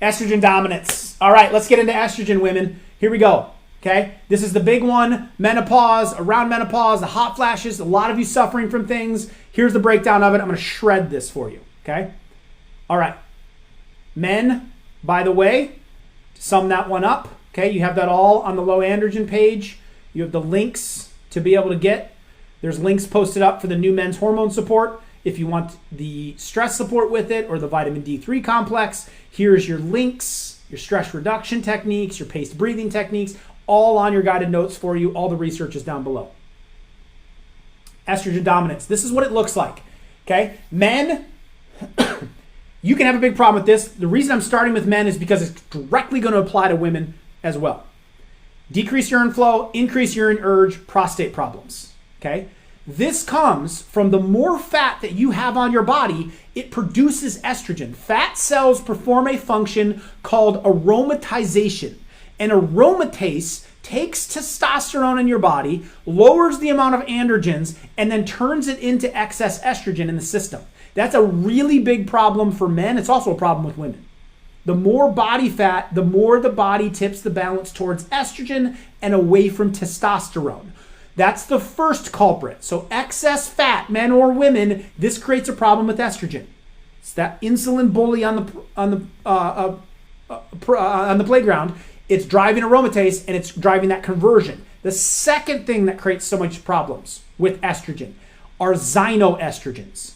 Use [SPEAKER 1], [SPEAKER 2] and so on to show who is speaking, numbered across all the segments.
[SPEAKER 1] Estrogen dominance. All right, let's get into estrogen, women. Here we go. Okay, this is the big one. Menopause, around menopause, the hot flashes, a lot of you suffering from things. Here's the breakdown of it. I'm going to shred this for you. Okay. All right. Men, by the way, to sum that one up, okay, you have that all on the low androgen page. You have the links to be able to get. There's links posted up for the new men's hormone support. If you want the stress support with it or the vitamin D3 complex, here's your links, your stress reduction techniques, your paced breathing techniques, all on your guided notes for you. All the research is down below. Estrogen dominance. This is what it looks like. Okay, men, you can have a big problem with this. The reason I'm starting with men is because it's directly going to apply to women as well. Decrease urine flow, increase urine urge, prostate problems. Okay, this comes from the more fat that you have on your body, it produces estrogen. Fat cells perform a function called aromatization. And aromatase takes testosterone in your body, lowers the amount of androgens, and then turns it into excess estrogen in the system. That's a really big problem for men. It's also a problem with women. The more body fat, the more the body tips the balance towards estrogen and away from testosterone. That's the first culprit. So excess fat, men or women, this creates a problem with estrogen. It's that insulin bully on the playground. It's driving aromatase and it's driving that conversion. The second thing that creates so much problems with estrogen are xenoestrogens.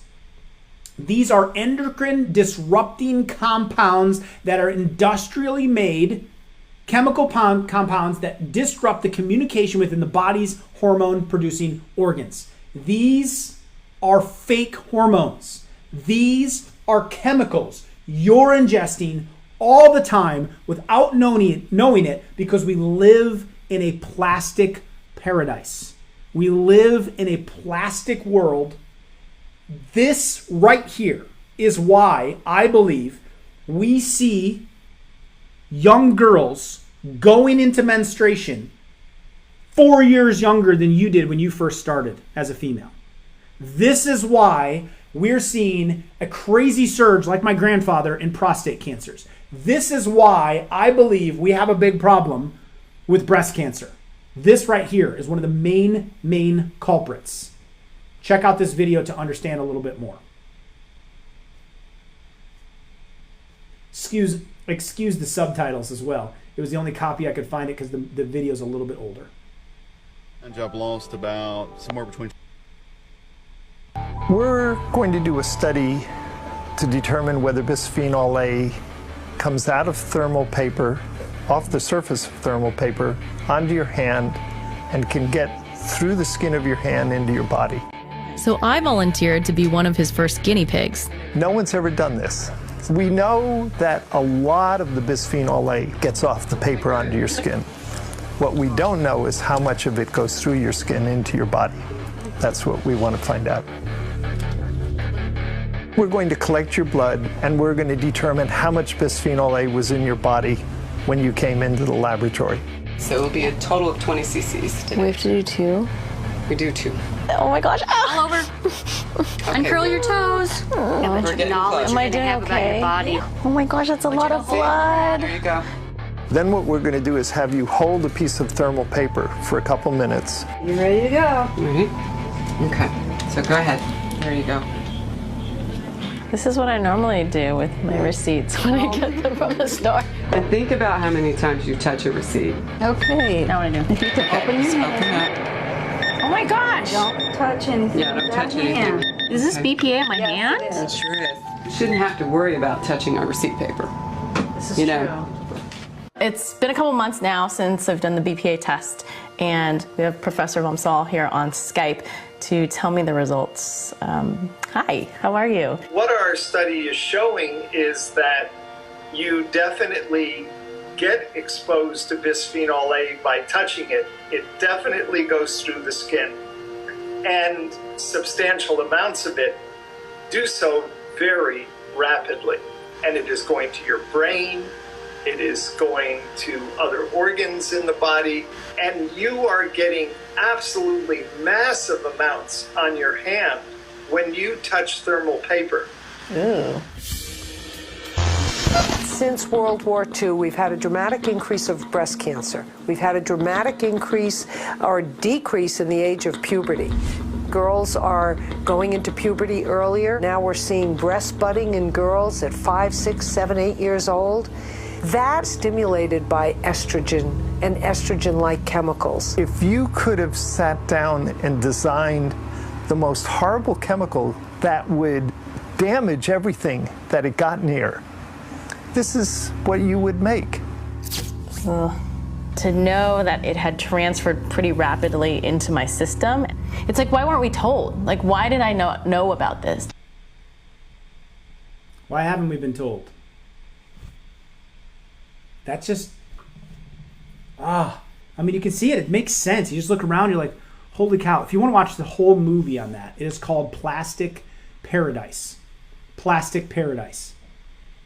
[SPEAKER 1] These are endocrine disrupting compounds that are industrially made chemical compounds that disrupt the communication within the body's hormone producing organs. These are fake hormones. These are chemicals you're ingesting all the time without knowing it because we live in a plastic paradise. We live in a plastic world. This right here is why I believe we see young girls going into menstruation 4 years younger than you did when you first started as a female. This is why we're seeing a crazy surge like my grandfather in prostate cancers. This is why I believe we have a big problem with breast cancer. This right here is one of the main culprits. Check out this video to understand a little bit more. Excuse the subtitles as well. It was the only copy I could find it because the video is a little bit older.
[SPEAKER 2] I've lost about somewhere between.
[SPEAKER 3] We're going to do a study to determine whether bisphenol A comes out of thermal paper, off the surface of thermal paper, onto your hand, and can get through the skin of your hand into your body.
[SPEAKER 4] So I volunteered to be one of his first guinea pigs.
[SPEAKER 3] No one's ever done this. We know that a lot of the bisphenol A gets off the paper onto your skin. What we don't know is how much of it goes through your skin into your body. That's what we want to find out. We're going to collect your blood and we're going to determine how much bisphenol A was in your body when you came into the laboratory.
[SPEAKER 5] So it will be a total of 20 cc's today.
[SPEAKER 6] We have to do 2?
[SPEAKER 5] We do 2.
[SPEAKER 6] Oh my gosh.
[SPEAKER 7] All over.
[SPEAKER 5] Okay.
[SPEAKER 7] Uncurl your toes.
[SPEAKER 5] We're getting close.
[SPEAKER 6] Am I doing okay?
[SPEAKER 7] Body.
[SPEAKER 6] Oh my gosh, that's a lot of blood.
[SPEAKER 5] There you go.
[SPEAKER 3] Then what we're going to do is have you hold a piece of thermal paper for a couple minutes.
[SPEAKER 5] You ready to go? Ready? Okay. So go ahead. There you go.
[SPEAKER 6] This is what I normally do with my receipts when I get them from the store.
[SPEAKER 5] And think about how many times you touch a receipt.
[SPEAKER 6] Okay.
[SPEAKER 7] Now what I do?
[SPEAKER 6] I think to open
[SPEAKER 5] Just
[SPEAKER 6] your
[SPEAKER 5] open
[SPEAKER 6] hand.
[SPEAKER 5] up.
[SPEAKER 6] Oh my gosh.
[SPEAKER 8] Don't touch anything.
[SPEAKER 5] Yeah, don't touch anything.
[SPEAKER 7] Is this BPA in my hand?
[SPEAKER 5] It sure is. You shouldn't have to worry about touching our receipt paper.
[SPEAKER 6] This is
[SPEAKER 5] You
[SPEAKER 6] true.
[SPEAKER 5] know.
[SPEAKER 6] It's been a couple months now since I've done the BPA test, and we have Professor Vamsal here on Skype to tell me the results. Hi, how are you?
[SPEAKER 9] What our study is showing is that you definitely get exposed to bisphenol A by touching it. It definitely goes through the skin, and substantial amounts of it do so very rapidly. And it is going to your brain, it is going to other organs in the body, and you are getting absolutely massive amounts on your hand when you touch thermal paper.
[SPEAKER 6] Ooh.
[SPEAKER 8] Since World War II, we've had a dramatic increase of breast cancer. We've had a dramatic increase or decrease in the age of puberty. Girls are going into puberty earlier. Now we're seeing breast budding in girls at 5, 6, 7, 8 years old. That's stimulated by estrogen and estrogen-like chemicals.
[SPEAKER 3] If you could have sat down and designed the most horrible chemical that would damage everything that it got near, this is what you would make.
[SPEAKER 6] To know that it had transferred pretty rapidly into my system, it's like, why weren't we told? Like, why did I not know about this?
[SPEAKER 1] Why haven't we been told? That's just, I mean, you can see it. It makes sense. You just look around, you're like, holy cow. If you want to watch the whole movie on that, it is called Plastic Paradise. Plastic Paradise.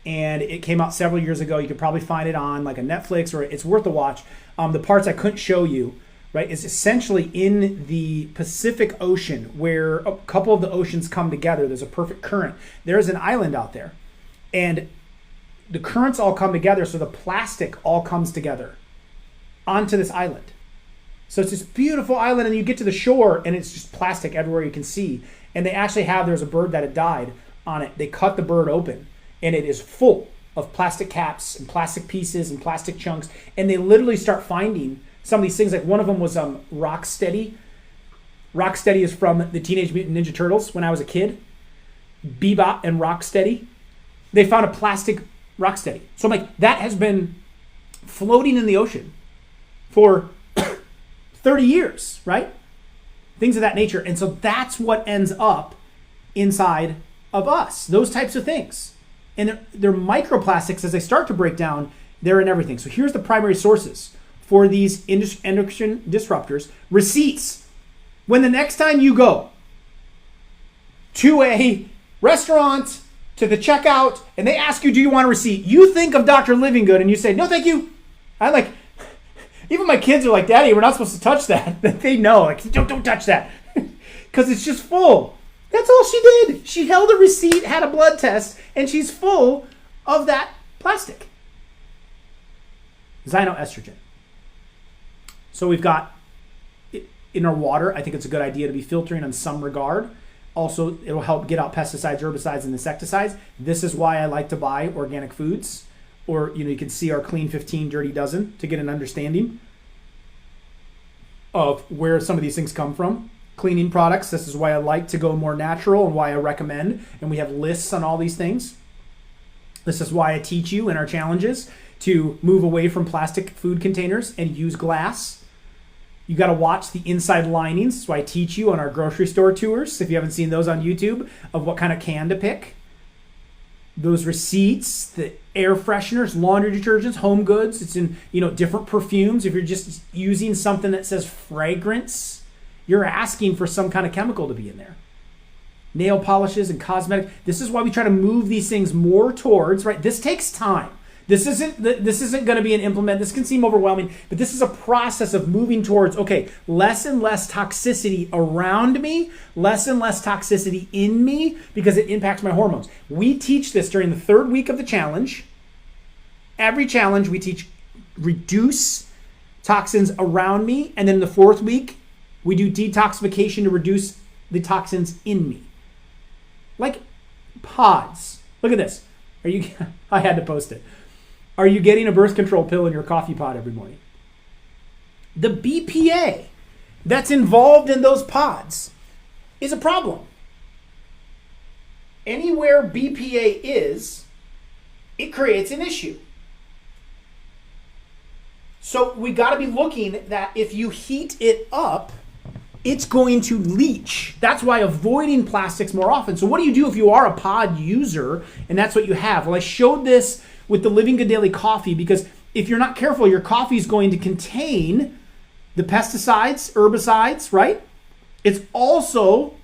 [SPEAKER 1] And it came out several years ago. You could probably find it on like a Netflix, or it's worth a watch. The parts I couldn't show you, right, is essentially in the Pacific Ocean, where a couple of the oceans come together. There's a perfect current. There's an island out there. And the currents all come together, so the plastic all comes together onto this island. So it's this beautiful island, and you get to the shore, and it's just plastic everywhere you can see. And they actually there's a bird that had died on it. They cut the bird open, and it is full of plastic caps and plastic pieces and plastic chunks. And they literally start finding some of these things. Like one of them was Rocksteady. Rocksteady is from the Teenage Mutant Ninja Turtles when I was a kid. Bebop and Rocksteady. They found a plastic Rocksteady. So I'm like, that has been floating in the ocean for 30 years, right? Things of that nature. And so that's what ends up inside of us, those types of things. And they're microplastics. As they start to break down, they're in everything. So here's the primary sources for these endocrine disruptors. Receipts. When the next time you go to a restaurant, to the checkout, and they ask you, do you want a receipt? You think of Dr. Living Good and you say, no, thank you. Even my kids are like, Daddy, we're not supposed to touch that. They know, like, don't touch that. Because it's just full. That's all she did. She held a receipt, had a blood test, and she's full of that plastic. Xenoestrogen. So we've got in our water. I think it's a good idea to be filtering in some regard. Also, it'll help get out pesticides, herbicides, and insecticides. This is why I like to buy organic foods. Or, you can see our Clean 15 Dirty Dozen to get an understanding of where some of these things come from. Cleaning products, this is why I like to go more natural and why I recommend. And we have lists on all these things. This is why I teach you in our challenges to move away from plastic food containers and use glass. You got to watch the inside linings. That's why I teach you on our grocery store tours, if you haven't seen those on YouTube, of what kind of can to pick. Those receipts, the air fresheners, laundry detergents, home goods. It's in, different perfumes. If you're just using something that says fragrance, you're asking for some kind of chemical to be in there. Nail polishes and cosmetic. This is why we try to move these things more towards, right? This takes time. This isn't going to be an implement. This can seem overwhelming, but this is a process of moving towards, okay, less and less toxicity around me, less and less toxicity in me, because it impacts my hormones. We teach this during the 3rd week of the challenge. Every challenge we teach reduce toxins around me, and then the 4th week we do detoxification to reduce the toxins in me. Like pods. Look at this. I had to post it. Are you getting a birth control pill in your coffee pot every morning? The BPA that's involved in those pods is a problem. Anywhere BPA is, it creates an issue. So we got to be looking that if you heat it up, it's going to leach. That's why avoiding plastics more often. So what do you do if you are a pod user and that's what you have? Well, I showed this with the Living Good Daily coffee, because if you're not careful, your coffee is going to contain the pesticides, herbicides, right? It's also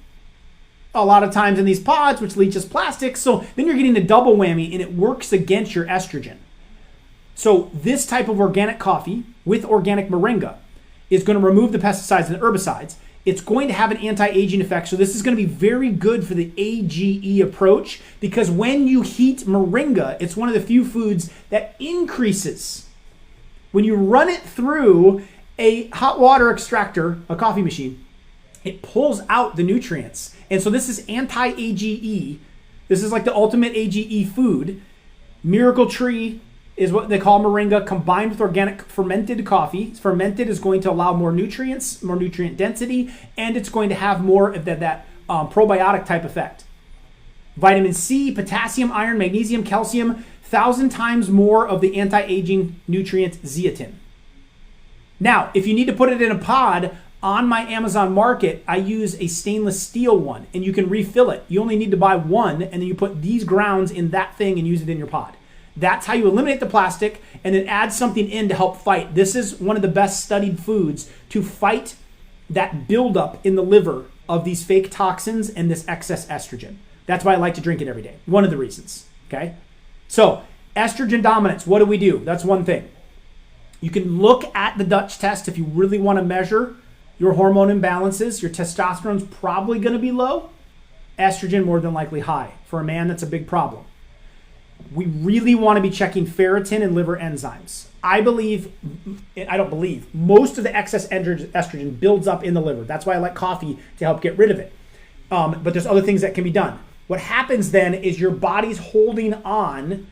[SPEAKER 1] a lot of times in these pods, which leaches plastic. So then you're getting a double whammy, and it works against your estrogen. So this type of organic coffee with organic moringa is going to remove the pesticides and the herbicides. It's going to have an anti-aging effect. So this is going to be very good for the AGE approach, because when you heat moringa, it's one of the few foods that increases. When you run it through a hot water extractor, a coffee machine, it pulls out the nutrients. And so this is anti-AGE. This is like the ultimate AGE food. Miracle Tree is what they call moringa, combined with organic fermented coffee. Fermented is going to allow more nutrients, more nutrient density, and it's going to have more of that probiotic type effect. Vitamin C, potassium, iron, magnesium, calcium, 1,000 times more of the anti-aging nutrient zeatin. Now, if you need to put it in a pod, on my Amazon Market, I use a stainless steel one, and you can refill it. You only need to buy one, and then you put these grounds in that thing and use it in your pod. That's how you eliminate the plastic and then add something in to help fight. This is one of the best studied foods to fight that buildup in the liver of these fake toxins and this excess estrogen. That's why I like to drink it every day. One of the reasons, okay? So, estrogen dominance, what do? That's one thing. You can look at the Dutch test if you really want to measure your hormone imbalances. Your testosterone's probably going to be low. Estrogen more than likely high. For a man, that's a big problem. We really want to be checking ferritin and liver enzymes. I don't believe, most of the excess estrogen builds up in the liver. That's why I like coffee, to help get rid of it. But there's other things that can be done. What happens then is your body's holding on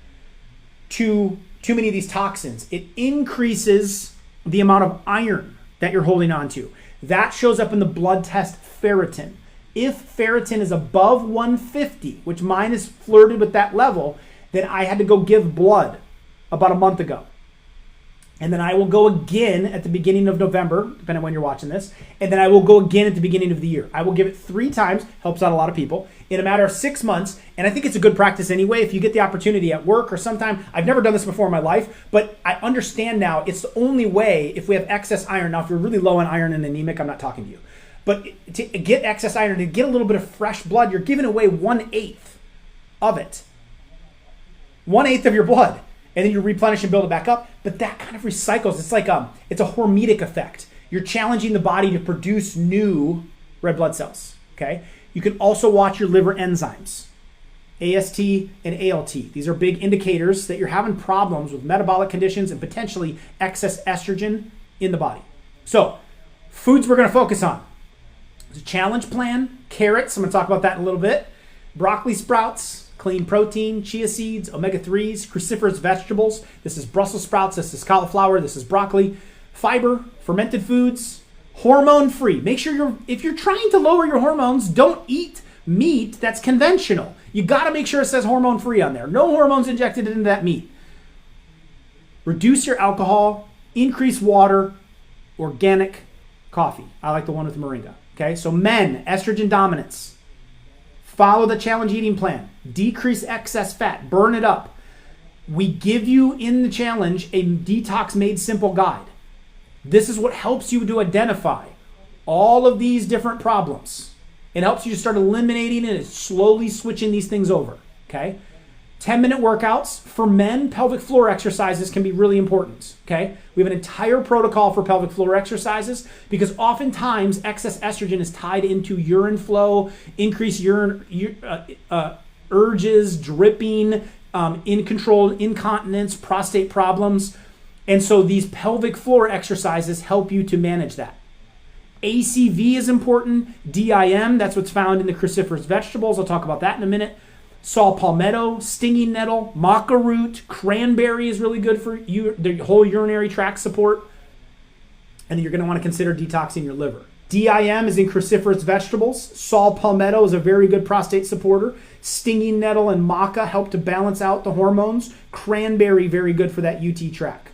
[SPEAKER 1] to too many of these toxins. It increases the amount of iron that you're holding on to. That shows up in the blood test ferritin. If ferritin is above 150, which mine is flirted with that level, then I had to go give blood about a month ago. And then I will go again at the beginning of November, depending on when you're watching this. And then I will go again at the beginning of the year. I will give it 3 times, helps out a lot of people, in a matter of 6 months. And I think it's a good practice anyway, if you get the opportunity at work or sometime. I've never done this before in my life, but I understand now it's the only way if we have excess iron. Now, if you're really low on iron and anemic, I'm not talking to you. But to get excess iron, to get a little bit of fresh blood, you're giving away 1/8 of it. 1/8 of your blood. And then you replenish and build it back up. But that kind of recycles. It's like it's a hormetic effect. You're challenging the body to produce new red blood cells. Okay. You can also watch your liver enzymes, AST and ALT. These are big indicators that you're having problems with metabolic conditions and potentially excess estrogen in the body. So, foods we're going to focus on. There's a challenge plan, carrots. I'm going to talk about that in a little bit. Broccoli sprouts. Clean protein, chia seeds, omega-3s, cruciferous vegetables. This is Brussels sprouts, this is cauliflower, this is broccoli. Fiber, fermented foods, hormone-free. Make sure if you're trying to lower your hormones, don't eat meat that's conventional. You gotta make sure it says hormone-free on there. No hormones injected into that meat. Reduce your alcohol, increase water, organic coffee. I like the one with moringa. Okay, so men, estrogen dominance. Follow the challenge eating plan. Decrease excess fat. Burn it up. We give you in the challenge a detox made simple guide. This is what helps you to identify all of these different problems. It helps you to start eliminating it and slowly switching these things over. Okay? 10-minute workouts. For men, pelvic floor exercises can be really important. Okay? We have an entire protocol for pelvic floor exercises because oftentimes excess estrogen is tied into urine flow, increased urine urges, dripping, uncontrolled incontinence, prostate problems. And so these pelvic floor exercises help you to manage that. ACV is important. DIM, that's what's found in the cruciferous vegetables. I'll talk about that in a minute. Saw palmetto, stinging nettle, maca root, cranberry is really good for you, the whole urinary tract support. And then you're going to want to consider detoxing your liver. DIM is in cruciferous vegetables. Saw palmetto is a very good prostate supporter. Stinging nettle and maca help to balance out the hormones. Cranberry, very good for that UT tract.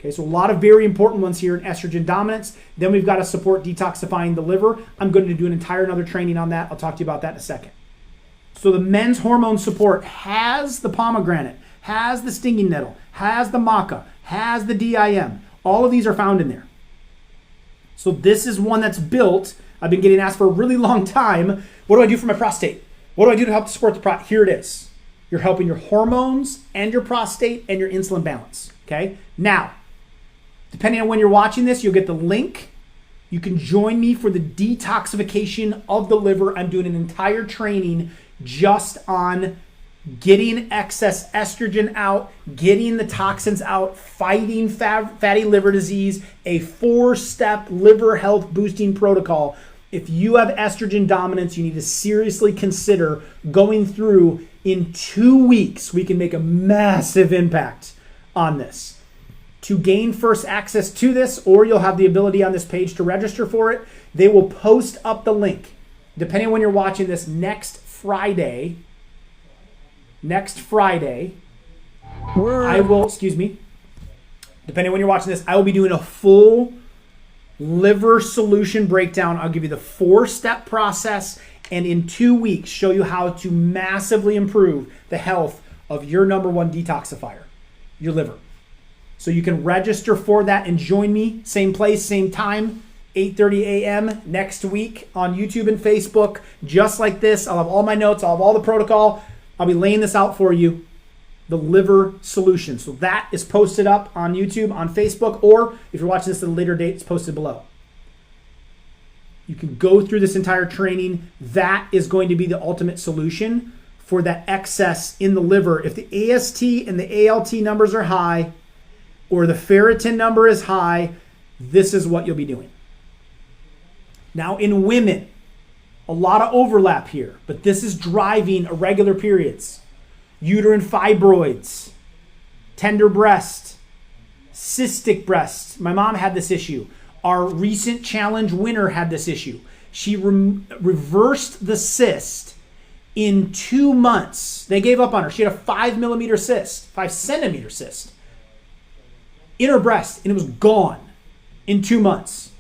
[SPEAKER 1] Okay, so a lot of very important ones here in estrogen dominance. Then we've got to support detoxifying the liver. I'm going to do an entire another training on that. I'll talk to you about that in a second. So the men's hormone support has the pomegranate, has the stinging nettle, has the maca, has the DIM. All of these are found in there. So this is one that's built. I've been getting asked for a really long time. What do I do for my prostate? What do I do to help support the prostate? Here it is. You're helping your hormones and your prostate and your insulin balance. Okay? Now, depending on when you're watching this, you'll get the link You can join me for the detoxification of the liver. I'm doing an entire training just on getting excess estrogen out, getting the toxins out, fighting fatty liver disease, a 4-step liver health boosting protocol. If you have estrogen dominance, you need to seriously consider going through. In 2 weeks, we can make a massive impact on this. To gain first access to this, or you'll have the ability on this page to register for it, they will post up the link. Depending on when you're watching this, next Friday, depending on when you're watching this, I will be doing a full liver solution breakdown. I'll give you the 4-step process, and in 2 weeks, show you how to massively improve the health of your number one detoxifier, your liver. So you can register for that and join me, same place, same time, 8:30 a.m. next week on YouTube and Facebook, just like this. I'll have all my notes, I'll have all the protocol. I'll be laying this out for you, the liver solution. So that is posted up on YouTube, on Facebook, or if you're watching this at a later date, it's posted below. You can go through this entire training. That is going to be the ultimate solution for that excess in the liver. If the AST and the ALT numbers are high, or the ferritin number is high, this is what you'll be doing. Now in women, a lot of overlap here, but this is driving irregular periods, uterine fibroids, tender breast, cystic breast. My mom had this issue. Our recent challenge winner had this issue. She reversed the cyst in 2 months. They gave up on her. She had a 5 centimeter cyst in her breast, and it was gone in 2 months.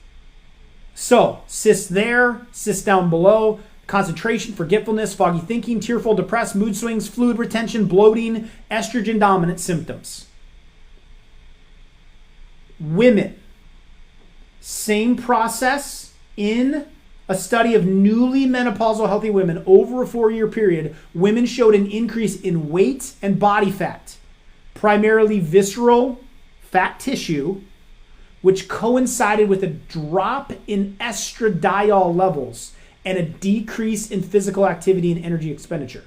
[SPEAKER 1] So, cysts there, cysts down below, concentration, forgetfulness, foggy thinking, tearful, depressed, mood swings, fluid retention, bloating, estrogen dominant symptoms. Women, same process. In a study of newly menopausal healthy women over a 4-year period, women showed an increase in weight and body fat, primarily visceral fat tissue, which coincided with a drop in estradiol levels and a decrease in physical activity and energy expenditure.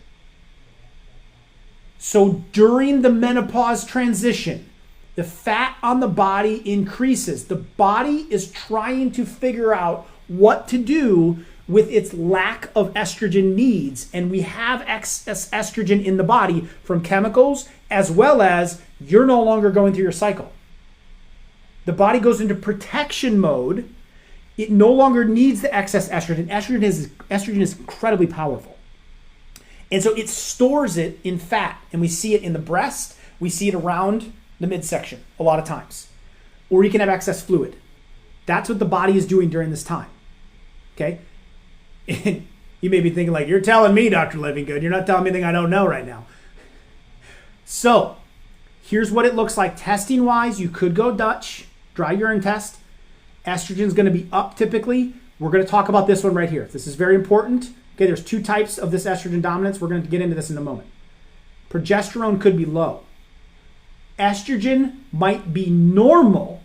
[SPEAKER 1] So during the menopause transition, the fat on the body increases. The body is trying to figure out what to do with its lack of estrogen needs, and we have excess estrogen in the body from chemicals, as well as you're no longer going through your cycle. The body goes into protection mode. It no longer needs the excess estrogen. Estrogen is incredibly powerful. And so it stores it in fat. And we see it in the breast. We see it around the midsection a lot of times. Or you can have excess fluid. That's what the body is doing during this time. Okay? And you may be thinking like, you're telling me, Dr. Livinggood. You're not telling me anything I don't know right now. So here's what it looks like testing-wise. You could go Dutch. Dry urine test. Estrogen is going to be up typically. We're going to talk about this one right here. This is very important. Okay, there's 2 types of this estrogen dominance. We're going to get into this in a moment. Progesterone could be low. Estrogen might be normal,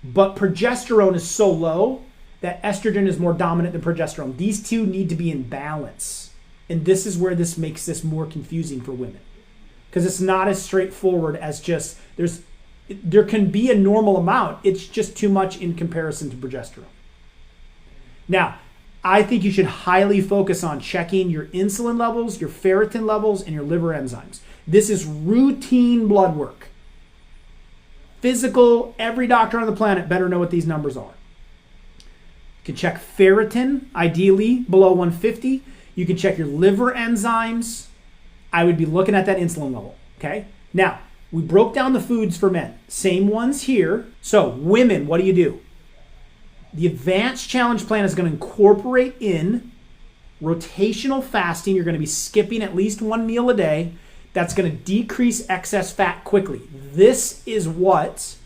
[SPEAKER 1] but progesterone is so low that estrogen is more dominant than progesterone. These two need to be in balance. And this is where this makes this more confusing for women. Because it's not as straightforward as just, there can be a normal amount. It's just too much in comparison to progesterone. Now, I think you should highly focus on checking your insulin levels, your ferritin levels, and your liver enzymes. This is routine blood work. Physical, every doctor on the planet better know what these numbers are. You can check ferritin, ideally below 150. You can check your liver enzymes. I would be looking at that insulin level, okay? Now, we broke down the foods for men. Same ones here. So women, what do? The advanced challenge plan is going to incorporate in rotational fasting. You're going to be skipping at least 1 meal a day. That's going to decrease excess fat quickly. This is what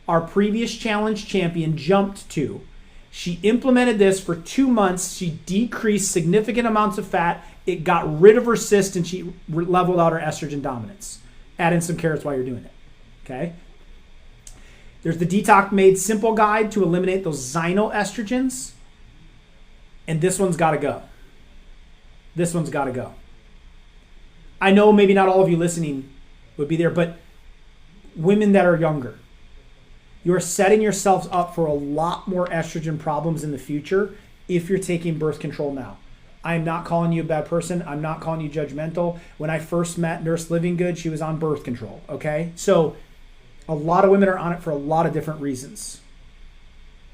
[SPEAKER 1] our previous challenge champion jumped to. She implemented this for 2 months. She decreased significant amounts of fat. It got rid of her cyst, and she leveled out her estrogen dominance. Add in some carrots while you're doing it, okay? There's the Detox Made Simple guide to eliminate those xenoestrogens. And this one's got to go. This one's got to go. I know maybe not all of you listening would be there, but women that are younger, you're setting yourselves up for a lot more estrogen problems in the future if you're taking birth control now. I'm not calling you a bad person. I'm not calling you judgmental. When I first met Nurse Living Good, she was on birth control, okay? So a lot of women are on it for a lot of different reasons.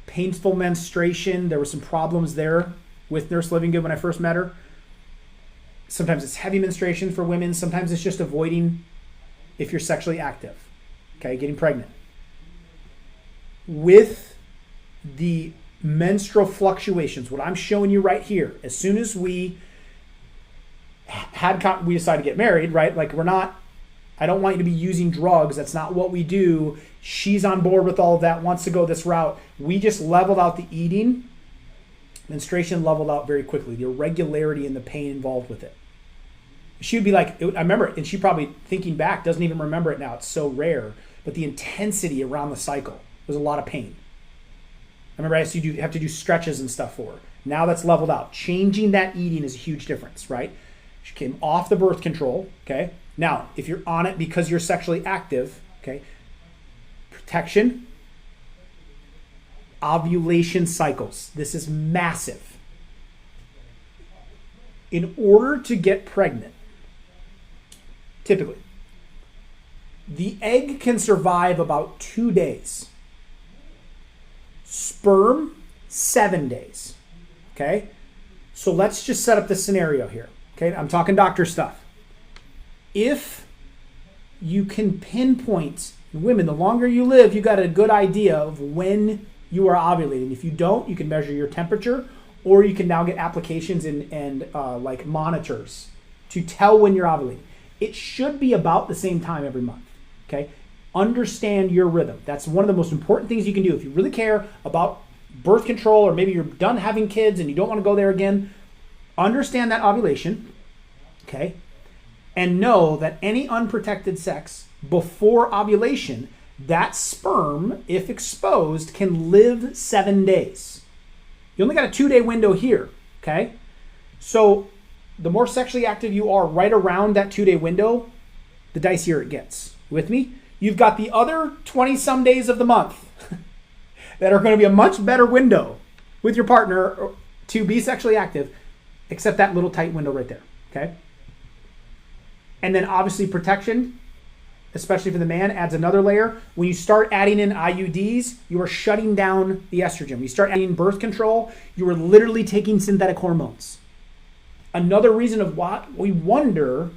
[SPEAKER 1] Painful menstruation, there were some problems there with Nurse Living Good when I first met her. Sometimes it's heavy menstruation for women. Sometimes it's just avoiding if you're sexually active, okay, getting pregnant. With the menstrual fluctuations, what I'm showing you right here, as soon as we decided to get married, right? Like I don't want you to be using drugs. That's not what we do. She's on board with all of that, wants to go this route. We just leveled out the eating. Menstruation leveled out very quickly. The irregularity and the pain involved with it. She would be like, I remember it, and she probably, thinking back, doesn't even remember it now. It's so rare. But the intensity around the cycle was a lot of pain. I remember I used to have to do stretches and stuff for her. Now that's leveled out. Changing that eating is a huge difference, right? She came off the birth control, okay? Now, if you're on it because you're sexually active, okay, protection, ovulation cycles. This is massive. In order to get pregnant, typically, the egg can survive about 2 days. Sperm, 7 days. Okay? So let's just set up the scenario here. Okay? I'm talking doctor stuff. If you can pinpoint, women, the longer you live, you got a good idea of when you are ovulating. If you don't, you can measure your temperature, or you can now get applications and like monitors to tell when you're ovulating. It should be about the same time every month. Okay? Understand your rhythm. That's one of the most important things you can do. If you really care about birth control, or maybe you're done having kids and you don't want to go there again, understand that ovulation, okay? And know that any unprotected sex before ovulation, that sperm, if exposed, can live 7 days. You only got a 2-day window here, okay? So the more sexually active you are right around that 2-day window, the dicier it gets. With me? You've got the other 20-some days of the month that are going to be a much better window with your partner to be sexually active, except that little tight window right there, okay? And then obviously protection, especially for the man, adds another layer. When you start adding in IUDs, you are shutting down the estrogen. When you start adding birth control, you are literally taking synthetic hormones. Another reason of what we wonder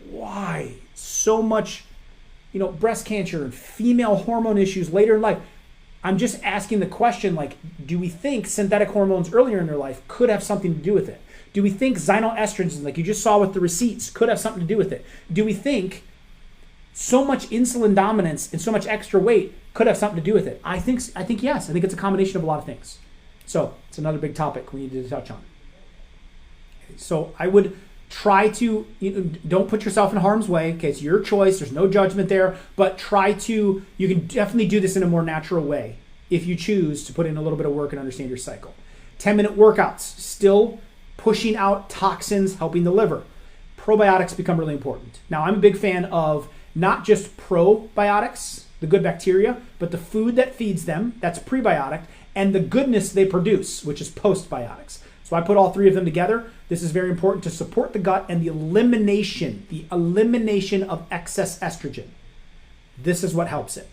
[SPEAKER 1] why so much, breast cancer and female hormone issues later in life. I'm just asking the question, like, do we think synthetic hormones earlier in their life could have something to do with it? Do we think xenoestrogens, like you just saw with the receipts, could have something to do with it? Do we think so much insulin dominance and so much extra weight could have something to do with it? I think yes. I think it's a combination of a lot of things. So it's another big topic we need to touch on. So I would try to, don't put yourself in harm's way. Okay, it's your choice. There's no judgment there. But you can definitely do this in a more natural way if you choose to put in a little bit of work and understand your cycle. 10-minute workouts, still pushing out toxins, helping the liver. Probiotics become really important. Now, I'm a big fan of not just probiotics, the good bacteria, but the food that feeds them, that's prebiotic, and the goodness they produce, which is postbiotics. So I put all three of them together. This is very important to support the gut and the elimination of excess estrogen. This is what helps it.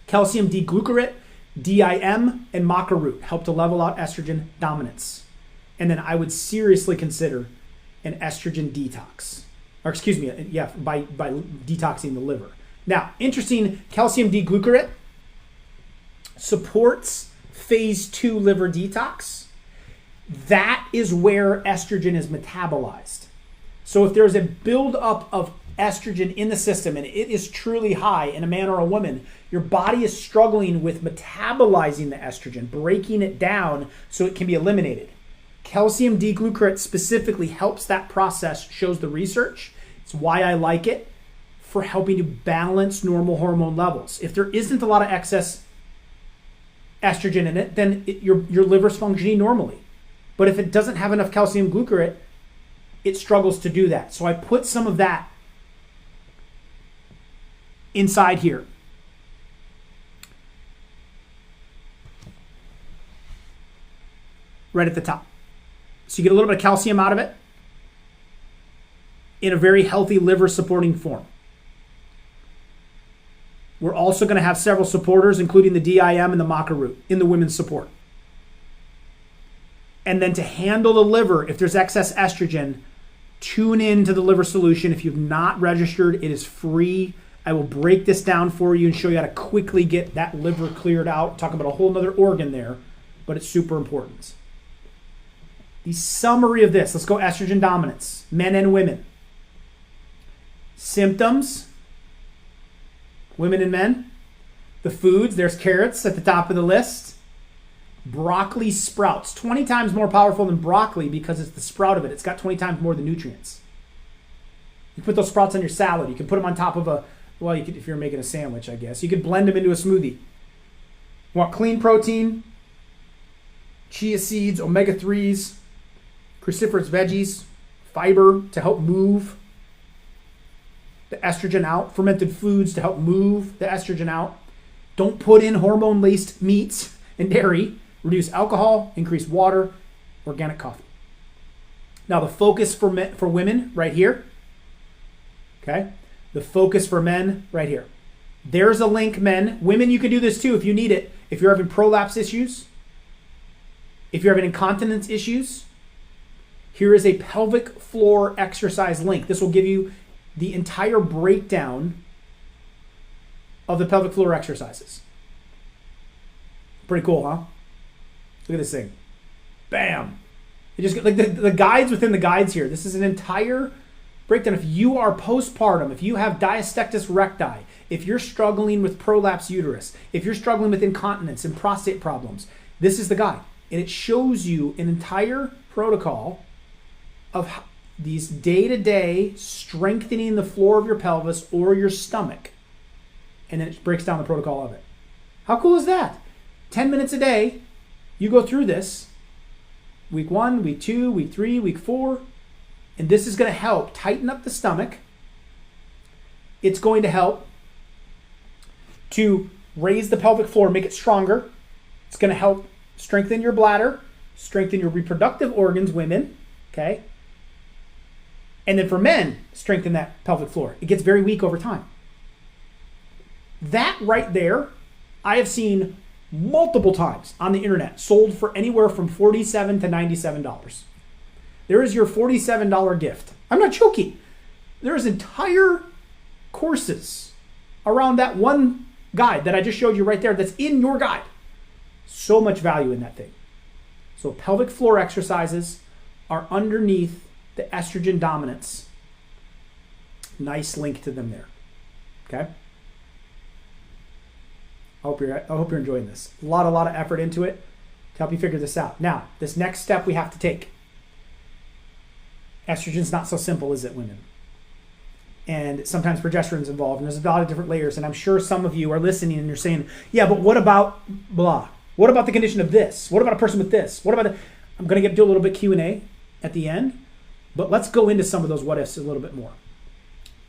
[SPEAKER 1] Calcium D-glucarate, DIM, and maca root help to level out estrogen dominance. And then I would seriously consider an estrogen detox. Or excuse me, by detoxing the liver. Now, interesting, calcium D-glucarate supports phase 2 liver detox. That is where estrogen is metabolized. So if there's a buildup of estrogen in the system and it is truly high in a man or a woman, your body is struggling with metabolizing the estrogen, breaking it down so it can be eliminated. Calcium D-glucarate specifically helps that process, shows the research. It's why I like it. for helping to balance normal hormone levels. If there isn't a lot of excess estrogen in it, then your liver's functioning normally. But if it doesn't have enough calcium glucarate, it struggles to do that. So I put some of that inside here. Right at the top. So you get a little bit of calcium out of it in a very healthy liver supporting form. We're also going to have several supporters, including the DIM and the maca root in the women's support. And then to handle the liver, if there's excess estrogen, tune in to the liver solution. If you've not registered, it is free. I will break this down for you and show you how to quickly get that liver cleared out. Talk about a whole nother organ there, but it's super important. The summary of this, let's go estrogen dominance, men and women. Symptoms, women and men. The foods, there's carrots at the top of the list. Broccoli sprouts, 20 times more powerful than broccoli because it's the sprout of it. It's got 20 times more of the nutrients. You can put those sprouts on your salad. You can put them on top of you could, if you're making a sandwich, I guess. You could blend them into a smoothie. You want clean protein, chia seeds, omega-3s, cruciferous veggies, fiber to help move the estrogen out, fermented foods to help move the estrogen out. Don't put in hormone-laced meats and dairy. Reduce alcohol, increase water, organic coffee. Now the focus for women right here. Okay? The focus for men right here. There's a link, men. Women, you can do this too if you need it. If you're having prolapse issues, if you're having incontinence issues, here is a pelvic floor exercise link. This will give you the entire breakdown of the pelvic floor exercises. Pretty cool, huh? Look at this thing. Bam. You just get like the guides within the guides here. This is an entire breakdown. If you are postpartum, if you have diastectus recti, if you're struggling with prolapse uterus, if you're struggling with incontinence and prostate problems, this is the guide. And it shows you an entire protocol of these day-to-day strengthening the floor of your pelvis or your stomach. And then it breaks down the protocol of it. How cool is that? 10 minutes a day, you go through this. Week 1, week 2, week 3, week 4. And this is going to help tighten up the stomach. It's going to help to raise the pelvic floor, make it stronger. It's going to help strengthen your bladder, strengthen your reproductive organs, women, okay? And then for men, strengthen that pelvic floor. It gets very weak over time. That right there, I have seen multiple times on the internet, sold for anywhere from $47 to $97. There is your $47 gift. I'm not joking. There's entire courses around that one guide that I just showed you right there that's in your guide. So much value in that thing. So pelvic floor exercises are underneath the estrogen dominance. Nice link to them there. Okay? I hope you're enjoying this. A lot of effort into it to help you figure this out. Now, this next step we have to take. Estrogen's not so simple, is it, women? And sometimes progesterone's involved, and there's a lot of different layers. And I'm sure some of you are listening and you're saying, yeah, but what about blah? What about the condition of this? What about a person with this? What about I'm going to do a little bit Q&A at the end, but let's go into some of those what ifs a little bit more.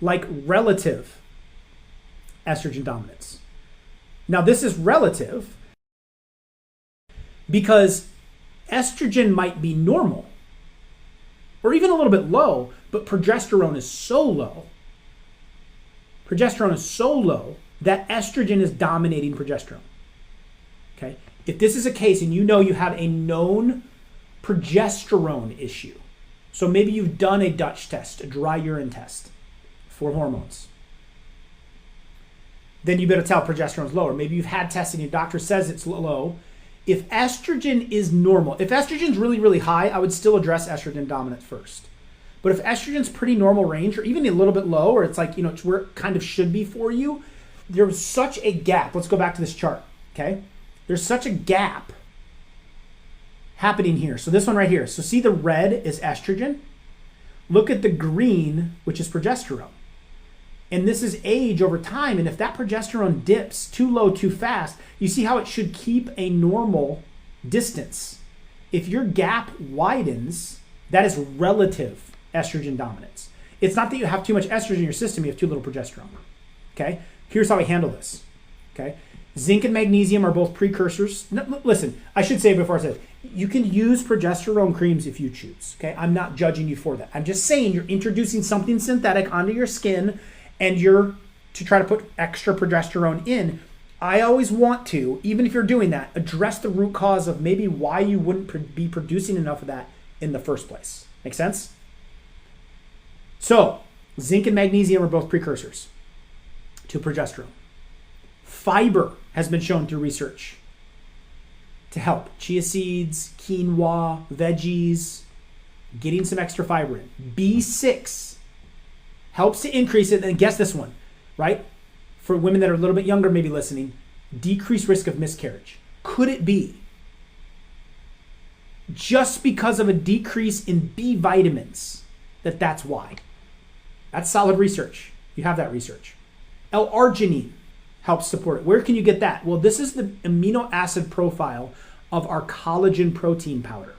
[SPEAKER 1] Like relative estrogen dominance. Now, this is relative because estrogen might be normal or even a little bit low, but progesterone is so low. Progesterone is so low that estrogen is dominating progesterone. Okay? If this is a case and you know you have a known progesterone issue, so maybe you've done a Dutch test, a dry urine test for hormones, then you better tell progesterone's lower. Maybe you've had testing, your doctor says it's low. If estrogen is normal, if estrogen's really, really high, I would still address estrogen dominance first. But if estrogen's pretty normal range, or even a little bit low, or it's like, it's where it kind of should be for you, there's such a gap. Let's go back to this chart, okay? There's such a gap happening here. So this one right here. So see the red is estrogen. Look at the green, which is progesterone. And this is age over time. And if that progesterone dips too low too fast, you see how it should keep a normal distance. If your gap widens, that is relative estrogen dominance. It's not that you have too much estrogen in your system, you have too little progesterone. Okay? Here's how we handle this. Okay? Zinc and magnesium are both precursors. No, listen, I should say before I say this, you can use progesterone creams if you choose. Okay? I'm not judging you for that. I'm just saying you're introducing something synthetic onto your skin and you're to try to put extra progesterone in. I always want to, even if you're doing that, address the root cause of maybe why you wouldn't be producing enough of that in the first place. Make sense? So, zinc and magnesium are both precursors to progesterone. Fiber has been shown through research to help. Chia seeds, quinoa, veggies, getting some extra fiber in. B6 helps to increase it. And guess this one, right? For women that are a little bit younger, maybe listening, decreased risk of miscarriage. Could it be just because of a decrease in B vitamins that's why? That's solid research. You have that research. L-arginine helps support it. Where can you get that? Well, this is the amino acid profile of our collagen protein powder.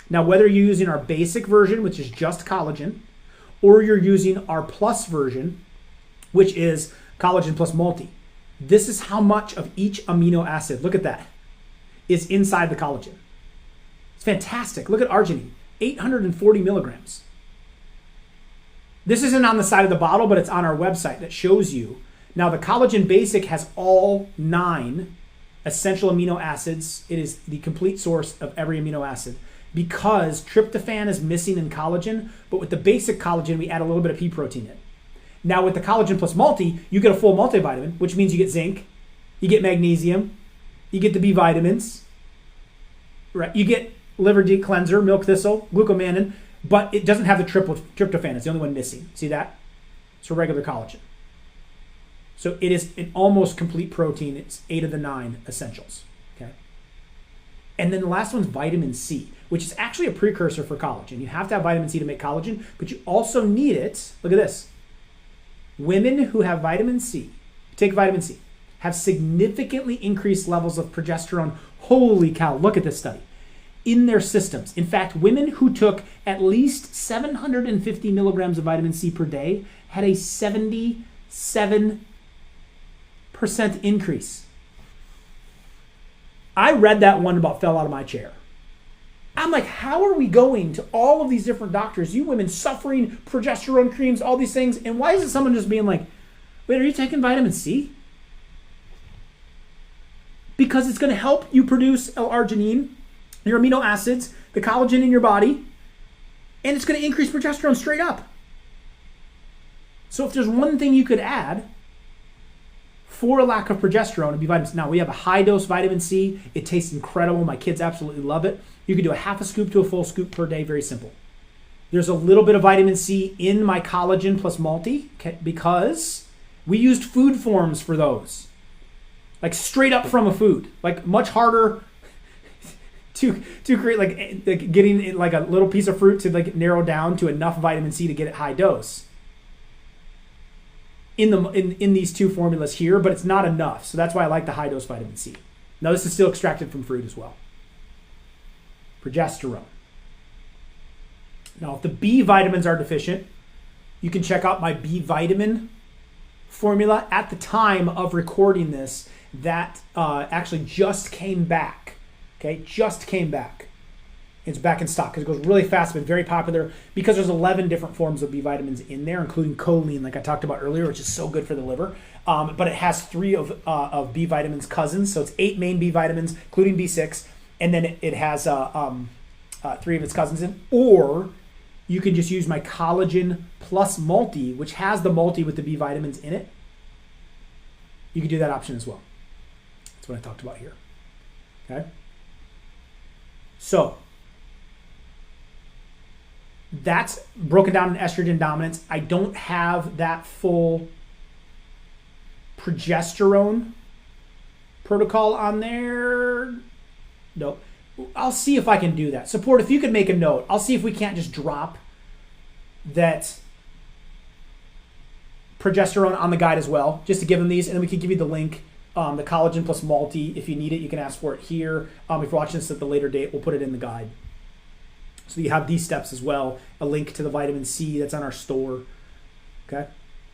[SPEAKER 1] Now, whether you're using our basic version, which is just collagen, or you're using our plus version, which is collagen plus multi, this is how much of each amino acid, look at that, is inside the collagen. It's fantastic. Look at arginine, 840 milligrams. This isn't on the side of the bottle, but it's on our website that shows you. Now, the collagen basic has all 9 essential amino acids. It is the complete source of every amino acid because tryptophan is missing in collagen, but with the basic collagen, we add a little bit of pea protein in. Now, with the collagen plus multi, you get a full multivitamin, which means you get zinc, you get magnesium, you get the B vitamins, right? You get liver cleanser, milk thistle, glucomannan, but it doesn't have the tryptophan. It's the only one missing. See that? It's a regular collagen. So it is an almost complete protein. It's 8 of the 9 essentials. Okay. And then the last one's vitamin C, which is actually a precursor for collagen. You have to have vitamin C to make collagen, but you also need it. Look at this. Women who have vitamin C, take vitamin C, have significantly increased levels of progesterone. Holy cow, look at this study. In their systems. In fact, women who took at least 750 milligrams of vitamin C per day had a 77% increase. I read that one about fell out of my chair. I'm like, how are we going to all of these different doctors, you women suffering progesterone creams, all these things, and why isn't someone just being like, wait, are you taking vitamin C? Because it's going to help you produce L-arginine, your amino acids, the collagen in your body, and it's going to increase progesterone straight up. So if there's one thing you could add for a lack of progesterone, it'd be vitamins. Now, we have a high-dose vitamin C. It tastes incredible. My kids absolutely love it. You can do a half a scoop to a full scoop per day. Very simple. There's a little bit of vitamin C in my collagen plus multi because we used food forms for those. Like straight up from a food. Like much harder to create like getting like a little piece of fruit to like narrow down to enough vitamin C to get it high dose in these two formulas here, but it's not enough. So that's why I like the high dose vitamin C. Now this is still extracted from fruit as well. Progesterone. Now if the B vitamins are deficient, you can check out my B vitamin formula. At the time of recording this, that actually just came back. Okay, just came back. It's back in stock because it goes really fast, but very popular because there's 11 different forms of B vitamins in there, including choline, like I talked about earlier, which is so good for the liver. But it has 3 of B vitamins cousins, so it's 8 main B vitamins, including B6, and then it has 3 of its cousins in. Or you can just use my collagen plus multi, which has the multi with the B vitamins in it. You can do that option as well. That's what I talked about here. Okay. So that's broken down in estrogen dominance. I don't have that full progesterone protocol on there. No. I'll see if I can do that. Support, if you could make a note, I'll see if we can't just drop that progesterone on the guide as well, just to give them these, and then we can give you the link, the collagen plus multi. If you need it, you can ask for it here. If you're watching this at the later date, we'll put it in the guide. So you have these steps as well, a link to the vitamin C that's on our store. Okay.